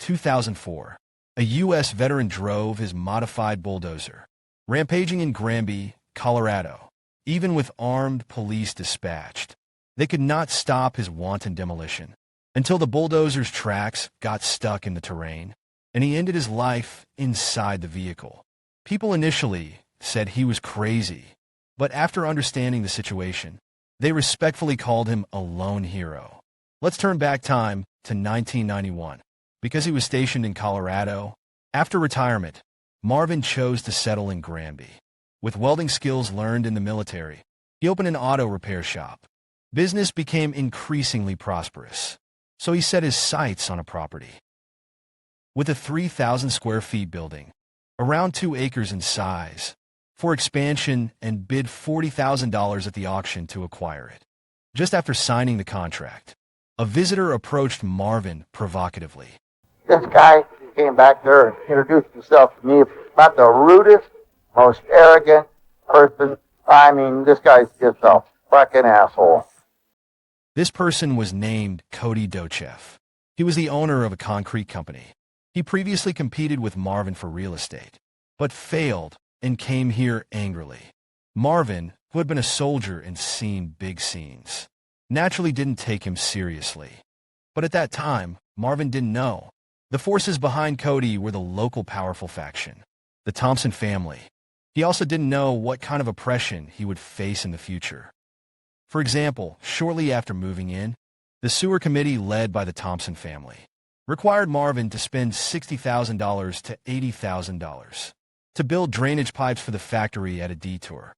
2004, a U.S. veteran drove his modified bulldozer, rampaging in Granby, Colorado. Even with armed police dispatched, they could not stop his wanton demolition until the bulldozer's tracks got stuck in the terrain, and he ended his life inside the vehicle. People initially said he was crazy, but after understanding the situation, they respectfully called him a lone hero. Let's turn back time to 1991. Because he was stationed in Colorado, after retirement, Marvin chose to settle in Granby. With welding skills learned in the military, he opened an auto repair shop. Business became increasingly prosperous, so he set his sights on a property. With a 3,000 square feet building, around 2 acres in size, for expansion, and bid $40,000 at the auction to acquire it. Just after signing the contract, a visitor approached Marvin provocatively. This guy came back there and introduced himself to me about the rudest, most arrogant person. I mean, this guy's just a fucking asshole. This person was named Cody Dochev. He was the owner of a concrete company. He previously competed with Marvin for real estate, but failed and came here angrily. Marvin, who had been a soldier and seen big scenes, naturally didn't take him seriously. But at that time, Marvin didn't know. The forces behind Cody were the local powerful faction, the Thompson family. He also didn't know what kind of oppression he would face in the future. For example, shortly after moving in, the sewer committee led by the Thompson family required Marvin to spend $60,000 to $80,000 to build drainage pipes for the factory at a detour,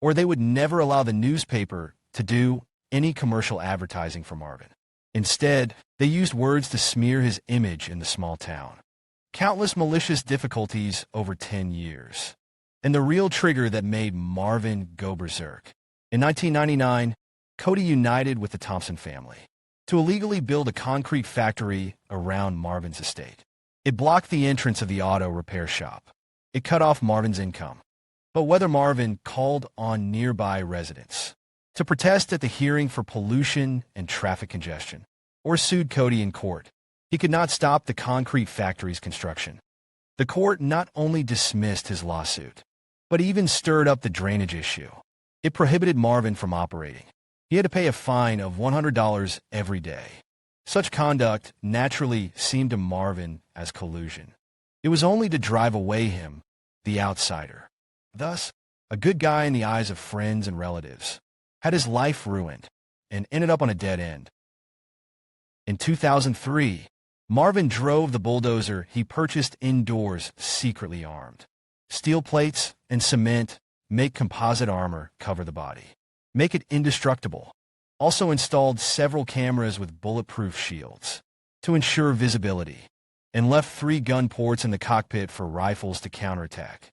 or they would never allow the newspaper to do any commercial advertising for Marvin. Instead, they used words to smear his image in the small town. Countless malicious difficulties over 10 years. And the real trigger that made Marvin go berserk. In 1999, Cody united with the Thompson family to illegally build a concrete factory around Marvin's estate. It blocked the entrance of the auto repair shop. It cut off Marvin's income. But whether Marvin called on nearby residents to protest at the hearing for pollution and traffic congestion, or sued Cody in court, he could not stop the concrete factory's construction. The court not only dismissed his lawsuit, but even stirred up the drainage issue. It prohibited Marvin from operating. He had to pay a fine of $100 every day. Such conduct naturally seemed to Marvin as collusion. It was only to drive away him, the outsider. Thus, a good guy in the eyes of friends and relatives had his life ruined and ended up on a dead end. In 2003, Marvin drove the bulldozer he purchased indoors secretly armed. Steel plates and cement make composite armor cover the body, make it indestructible. Also installed several cameras with bulletproof shields to ensure visibility, and left 3 gun ports in the cockpit for rifles to counterattack.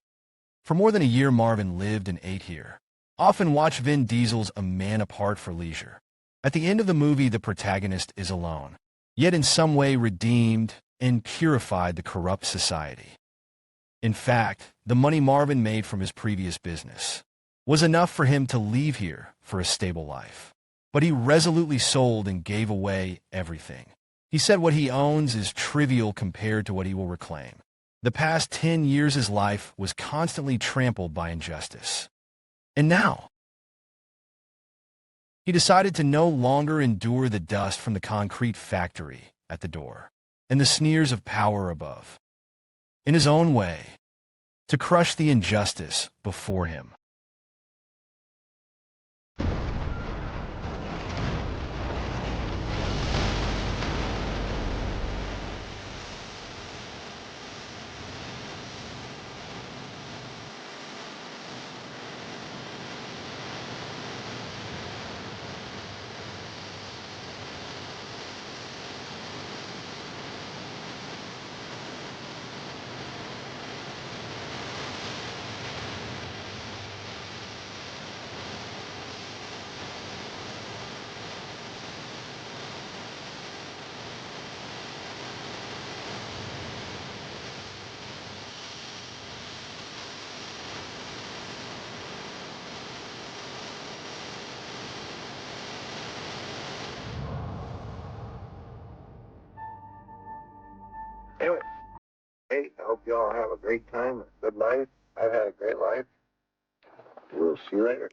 For more than a year, Marvin lived and ate here. Often watch Vin Diesel's A Man Apart for leisure. At the end of the movie, the protagonist is alone, yet in some way redeemed and purified the corrupt society. In fact, the money Marvin made from his previous business was enough for him to leave here for a stable life. But he resolutely sold and gave away everything. He said what he owns is trivial compared to what he will reclaim. The past 10 years of his life was constantly trampled by injustice. And now, he decided to no longer endure the dust from the concrete factory at the door and the sneers of power above. In his own way, to crush the injustice before him. Anyway, hey, I hope you all have a great time, a good life. I've had a great life. We'll see you later.